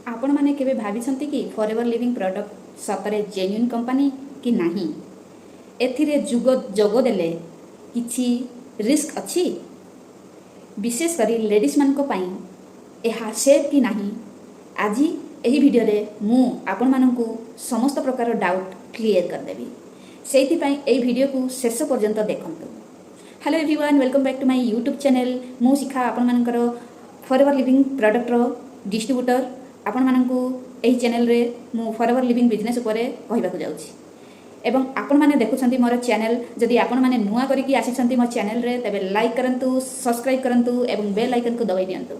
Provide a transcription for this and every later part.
आपण माने केबे भाबिछंती कि फॉरएवर लिविंग प्रोडक्ट सतरे जेन्युइन कंपनी कि नाही? एथिरे जोग देले किछि रिस्क अछि? विशेष करी लेडीज मान को पाई एहा सेफ कि नाही? आज एही वीडियो रे मु आपण मानकु समस्त प्रकार डाउट क्लियर कर देबी। सेति पई एही वीडियो को शेष पर्यंत देखंतु। Hello everyone, welcome back to my YouTube channel. मु शिखा आपण मानकर फॉरएवर लिविंग प्रोडक्ट रो डिस्ट्रीब्यूटर। आपण मानकु एही चैनल रे मु फॉरएवर लिविंग बिजनेस उपरे कहिबाकु जाउछि एवं आपण माने देखुछंती मोर चैनल। जदि आपण माने नुआ करिकि आसीछंती मोर चैनल रे तबे लाइक करंतु, सब्सक्राइब करंतु एवं बेल आइकन को दबाई दियंतु।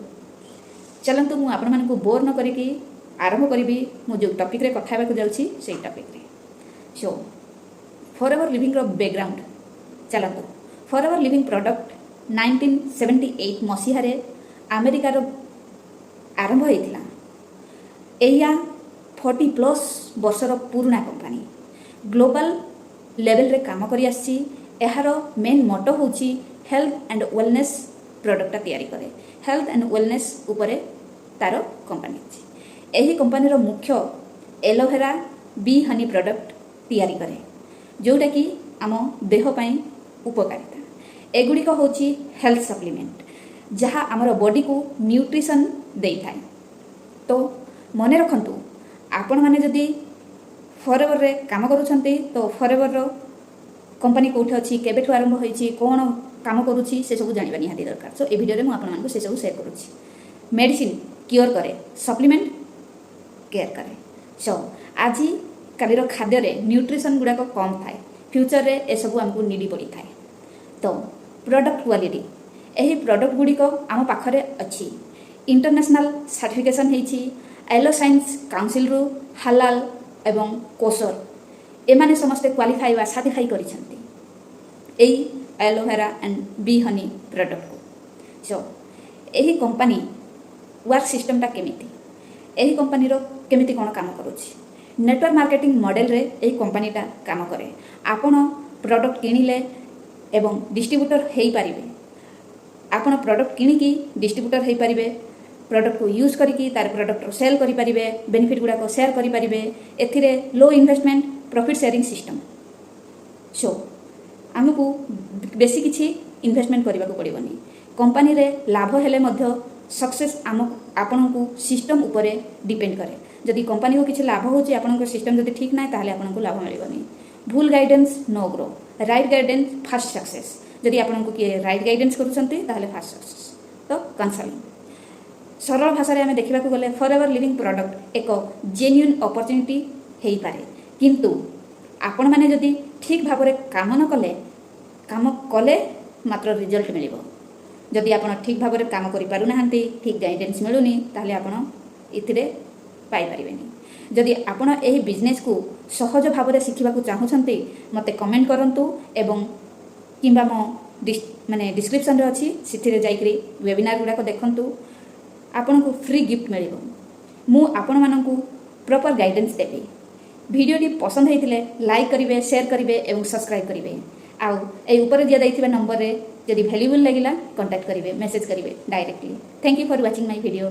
चलंतु मु आपण मानकु बोर न करिकि आरंभ करिबी मु जो टॉपिक रे कथा हेबाकु जाउछि सेही टॉपिक रे। सो फॉरएवर लिविंग रो बैकग्राउंड चलंतु। फॉरएवर लिविंग प्रोडक्ट 1978 मसीहा रे अमेरिका रो आरंभ होइतिला। एया 40+ वर्षर पुराना कंपनी ग्लोबल लेवल रे काम करि आछि। एहारो मेन मोटो होछि हेल्थ एंड वेलनेस प्रोडक्ट तैयारी करे। हेल्थ एंड वेलनेस उपरे तारो कंपनी अछि। एही कंपनी रो मुख्य एलोवेरा बी हनी प्रोडक्ट तैयारी करे, जोटा कि आम देह पई उपकारिता। एगुड़िक होछि हेल्थ सप्लीमेंट जहाँ आमर बॉडी को न्यूट्रिशन देई थाए। तो मने रखंतु, आपण माने जदि फॉरएवर रे काम करूछंती तो फॉरएवर रो कंपनी कोठी अछि, केबेठु आरंभ होईछि, कोन काम करूछि से सब जानिबा निहाती दरकार। सो ए वीडियो रे मु आपण मानकु से सब शेयर करूछि। मेडिसिन क्योर करे, सप्लीमेंट केयर करे। सो आजि कालीर खाद्य रे न्यूट्रिशन गुडा को कम थाए, फ्यूचर रे ए सब हमकु नीडी पड़ी थाए। तो प्रोडक्ट क्वालिटी, एही प्रोडक्ट गुडी को आम पाखरे अछि। इंटरनेशनल सर्टिफिकेशन हेछि एलो साइंस काउंसिल रु हलाल एवं कोसर एमाने समस्ते क्वालिफाई वा सर्टिफाई करिसंती एई aloe vera and bee honey product को। सो एही कंपनी वर्क सिस्टम ता केमिति, एही कंपनी रो केमिति कोन काम करूछि। नेटवर्क मार्केटिंग मॉडल रे एही कंपनी ता काम करे। आपण प्रोडक्ट किनिले एवं डिस्ट्रीब्यूटर हेई पारिबे। आपण प्रोडक्ट किनिकी डिस्ट्रीब्यूटर हेई पारिबे। प्रोडक्ट को यूज करिकी तार प्रोडक्ट सेल करि पारिबे, बेनिफिट गुडा को शेयर करि पारिबे। एथिरे लो इन्वेस्टमेंट प्रॉफिट शेयरिंग सिस्टम। सो हमकु बेसी किछि इन्वेस्टमेंट करबा को पड़िबनी। कंपनी रे लाभ हेले मध्य सक्सेस आपनकु सिस्टम उपरे डिपेंड करे। जदि कंपनी को किछि लाभ होछि, आपनकर सिस्टम जदि ठीक नाही ताहले आपनकु लाभ मिलिबनी। भूल guidance know grow, right guidance fast success. जदि आपनकु कि राइट गाइडेंस करूछंती ताहले फास्ट सक्सेस। तो काउंसलिंग सरल भाषा रे हमें देखा गले फॉरएवर लिविंग प्रोडक्ट एक जेन्युइन अपॉर्चुनिटी हेई पारे, किंतु आपण माने जदि ठीक भाव रे काम न कले, काम कले मात्र रिजल्ट मिलिबो। जदि आपण ठीक भाव रे काम करि पारु नाहंती, ठीक गाइडेंस मिलुनी, ताहले आपण इथिरे पाई परिबेनी। जदि आपण एही बिजनेस को सहज भाव रे सिखिबा को चाहुछंती, मते कमेंट करंतु एवं किंबा मो माने डिस्क्रिप्शन रे अछि, सिथिरे जाईकरी वेबिनार गुडा को देखंतु। आपन को फ्री गिफ्ट मिलिबो। मु आपण मानकु प्रॉपर गाइडेंस देबी। वीडियो टी पसंद हेतिले लाइक करिवे, शेयर करिवे एवं सब्सक्राइब करिवे। आउ ए ऊपर दिया दैथिबा नंबर रे जदि वैल्यूएबल लागिला कांटेक्ट करिवे, मेसेज करिवे directly. Thank you for watching my video.